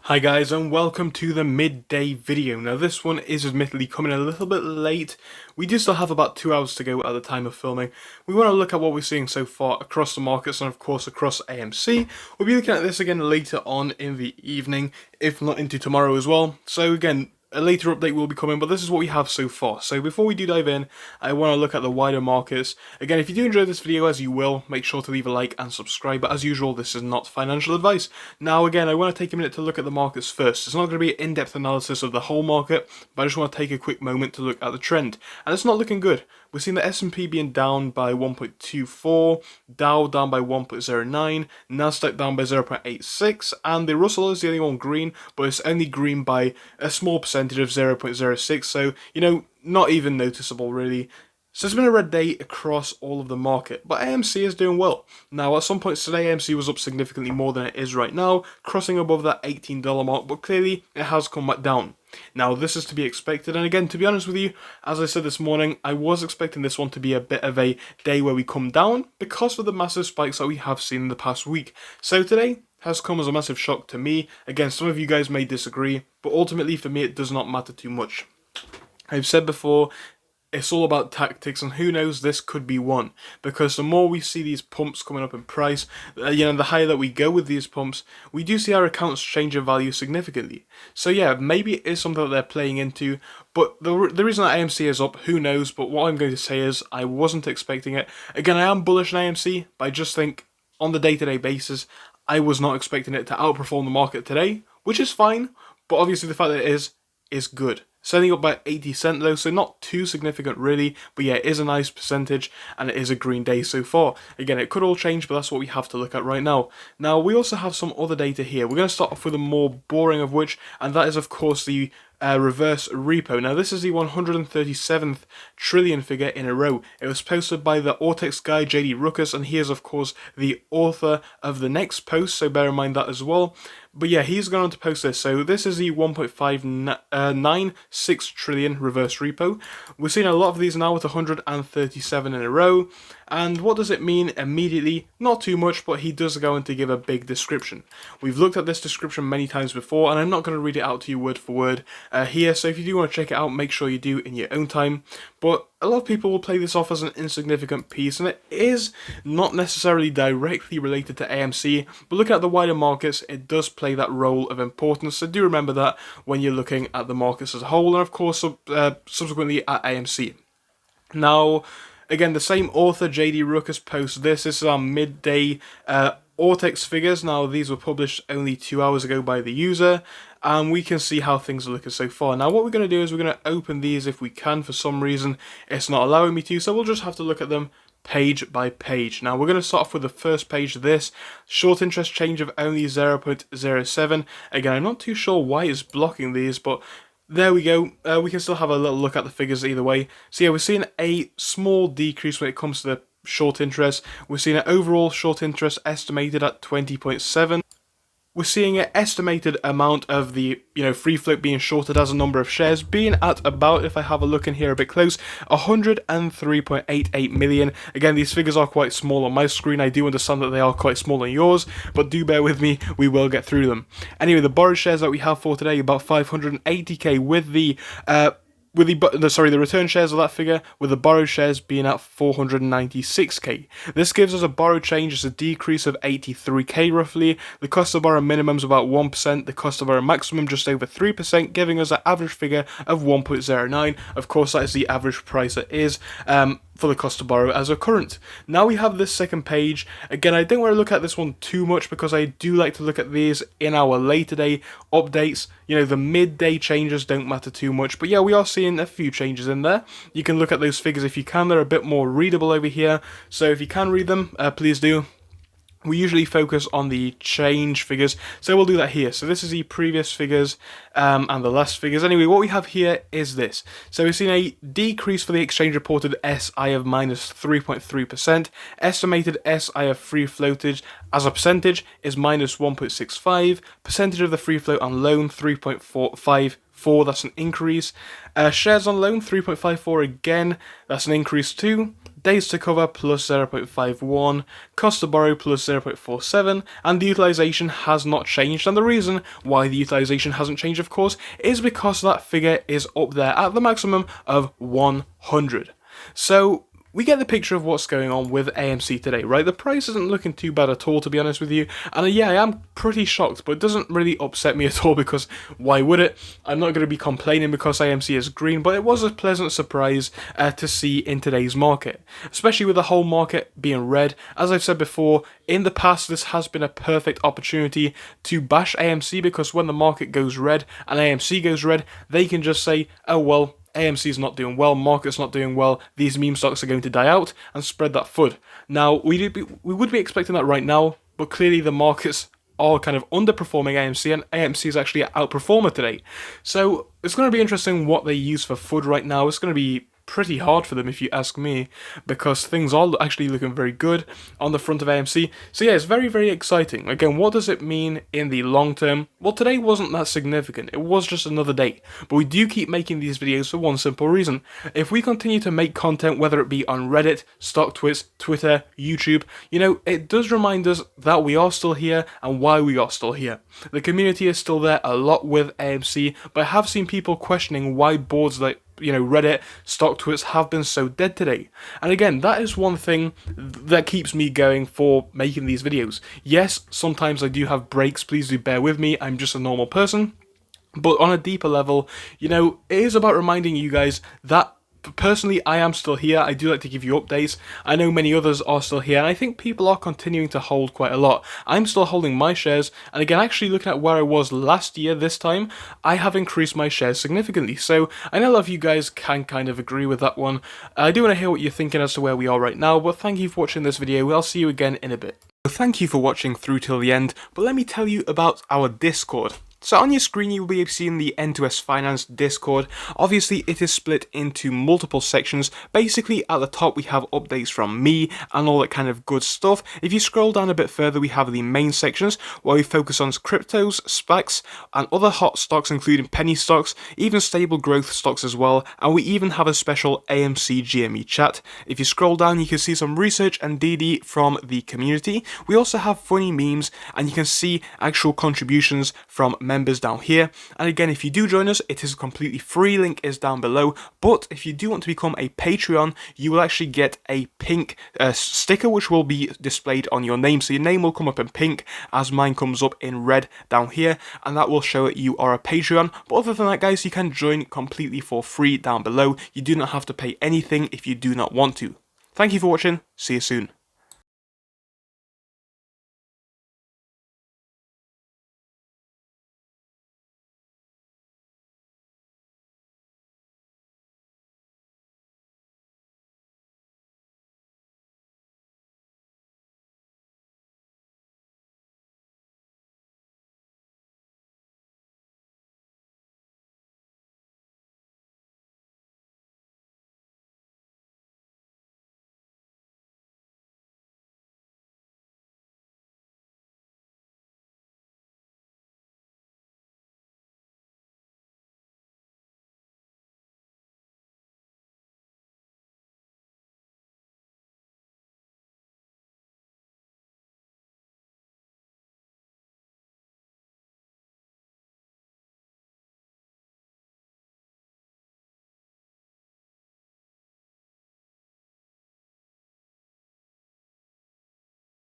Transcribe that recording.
Hi guys, and welcome to the midday video. Now this one is admittedly coming a little bit late. We do still have about 2 hours to go at the time of filming. We want to look at what we're seeing so far across the markets and of course across AMC. We'll be looking at this again later on in the evening, if not into tomorrow as well. So again, a later update will be coming, but this is what we have so far. So before we do dive in, I want to look at the wider markets. Again, if you do enjoy this video, as you will, make sure to leave a like and subscribe. But as usual, this is not financial advice. Now again, I want to take a minute to look at the markets first. It's not going to be an in-depth analysis of the whole market, but I just want to take a quick moment to look at the trend. And it's not looking good. We're seeing the S&P being down by 1.24, Dow down by 1.09, Nasdaq down by 0.86, and the Russell is the only one green, but it's only green by a small percentage of 0.06, so, not even noticeable really. So it's been a red day across all of the market, but AMC is doing well. Now, at some points today, AMC was up significantly more than it is right now, crossing above that $18 mark, but clearly it has come back down. Now, this is to be expected, and again, to be honest with you, as I said this morning, I was expecting this one to be a bit of a day where we come down because of the massive spikes that we have seen in the past week. So today has come as a massive shock to me. Again, some of you guys may disagree, but ultimately for me it does not matter too much. I've said before, it's all about tactics, and who knows, this could be one. Because the more we see these pumps coming up in price, the higher that we go with these pumps, we do see our accounts change in value significantly. So yeah, maybe it is something that they're playing into, but the reason that AMC is up, who knows, but what I'm going to say is, I wasn't expecting it. Again, I am bullish on AMC, but I just think, on the day-to-day basis, I was not expecting it to outperform the market today, which is fine, but obviously the fact that it is good. Selling up by 80 cents though, so not too significant really, but yeah, it is a nice percentage, and it is a green day so far. Again, it could all change, but that's what we have to look at right now. Now, we also have some other data here. We're going to start off with a more boring of which, and that is of course the reverse repo. Now, this is the 137th trillion figure in a row. It was posted by the Ortex guy, JD Ruckus, and he is, of course, the author of the next post, so bear in mind that as well. But yeah, he's going on to post this. So this is the 1.596 trillion reverse repo. We're seeing a lot of these now with 137 in a row. And what does it mean immediately? Not too much, but he does go on to give a big description. We've looked at this description many times before, and I'm not going to read it out to you word for word here. So if you do want to check it out, make sure you do in your own time. But a lot of people will play this off as an insignificant piece, and it is not necessarily directly related to AMC, but looking at the wider markets, it does play that role of importance, so do remember that when you're looking at the markets as a whole, and of course subsequently at AMC. Now, again, the same author, JD Ruckus, posts this. This is our midday Ortex figures. Now, these were published only 2 hours ago by the user, and we can see how things are looking so far. Now, what we're going to do is we're going to open these if we can. For some reason, it's not allowing me to, so we'll just have to look at them page by page. Now, we're going to start off with the first page, this short interest change of only 0.07. Again, I'm not too sure why it's blocking these, but there we go. We can still have a little look at the figures either way. So yeah, we're seeing a small decrease when it comes to the short interest. We're seeing an overall short interest estimated at 20.7. We're seeing an estimated amount of the free float being shorted as a number of shares being at about, if I have a look in here a bit close, 103.88 million. Again, these figures are quite small on my screen. I do understand that they are quite small on yours, but do bear with me, we will get through them. Anyway, the borrowed shares that we have for today, about 580k, with the the return shares of that figure, with the borrowed shares being at 496k. This gives us a borrowed change as a decrease of 83k roughly. The cost of borrow minimum is about 1%, the cost of borrow maximum just over 3%, giving us an average figure of 1.09. Of course, that is the average price that is for the cost to borrow as a current. Now we have this second page. Again, I don't want to look at this one too much because I do like to look at these in our later day updates. The midday changes don't matter too much, but yeah, we are seeing a few changes in there. You can look at those figures if you can. They're a bit more readable over here, so if you can read them, please do. We usually focus on the change figures, so we'll do that here. So this is the previous figures and the last figures. Anyway, what we have here is this. So we've seen a decrease for the exchange reported SI of minus 3.3%. Estimated SI of free floatage as a percentage is minus 1.65. Percentage of the free float on loan 3.45 4, that's an increase. Shares on loan, 3.54 again, that's an increase too. Days to cover plus 0.51, cost to borrow plus 0.47, and the utilization has not changed. And the reason why the utilization hasn't changed, of course, is because that figure is up there at the maximum of 100. So we get the picture of what's going on with AMC today, right? The price isn't looking too bad at all, to be honest with you. And yeah, I am pretty shocked, but it doesn't really upset me at all because why would it? I'm not going to be complaining because AMC is green, but it was a pleasant surprise to see in today's market, especially with the whole market being red. As I've said before, in the past, this has been a perfect opportunity to bash AMC because when the market goes red and AMC goes red, they can just say, oh well, AMC is not doing well, market's not doing well, these meme stocks are going to die out, and spread that FUD. Now, we would be expecting that right now, but clearly the markets are kind of underperforming AMC, and AMC is actually an outperformer today. So it's going to be interesting what they use for FUD right now. It's going to be pretty hard for them if you ask me, because things are actually looking very good on the front of AMC. So yeah, it's very, very exciting. Again, what does it mean in the long term? Well, today wasn't that significant. It was just another day. But we do keep making these videos for one simple reason. If we continue to make content, whether it be on Reddit, StockTwits, Twitter, YouTube, you know, it does remind us that we are still here and why we are still here. The community is still there a lot with AMC, but I have seen people questioning why boards like Reddit, StockTwits have been so dead today. And again, that is one thing that keeps me going for making these videos. Yes, sometimes I do have breaks, please do bear with me, I'm just a normal person. But on a deeper level, it is about reminding you guys that personally, I am still here. I do like to give you updates. I know many others are still here, and I think people are continuing to hold quite a lot. I'm still holding my shares, and again, actually looking at where I was last year this time, I have increased my shares significantly. So I know a lot of you guys can kind of agree with that one. I do want to hear what you're thinking as to where we are right now, but thank you for watching this video. I'll see you again in a bit. Thank you for watching through till the end, but let me tell you about our Discord. So on your screen you will be seeing the N2S Finance Discord. Obviously it is split into multiple sections. Basically at the top we have updates from me and all that kind of good stuff. If you scroll down a bit further we have the main sections where we focus on cryptos, SPACs and other hot stocks including penny stocks, even stable growth stocks as well, and we even have a special AMC GME chat. If you scroll down you can see some research and DD from the community. We also have funny memes and you can see actual contributions from members down here. And again, if you do join us, it is completely free, link is down below. But if you do want to become a Patreon, you will actually get a pink sticker which will be displayed on your name. So your name will come up in pink as mine comes up in red down here, and that will show that you are a Patreon. But other than that guys, you can join completely for free down below. You do not have to pay anything if you do not want to. Thank you for watching, see you soon.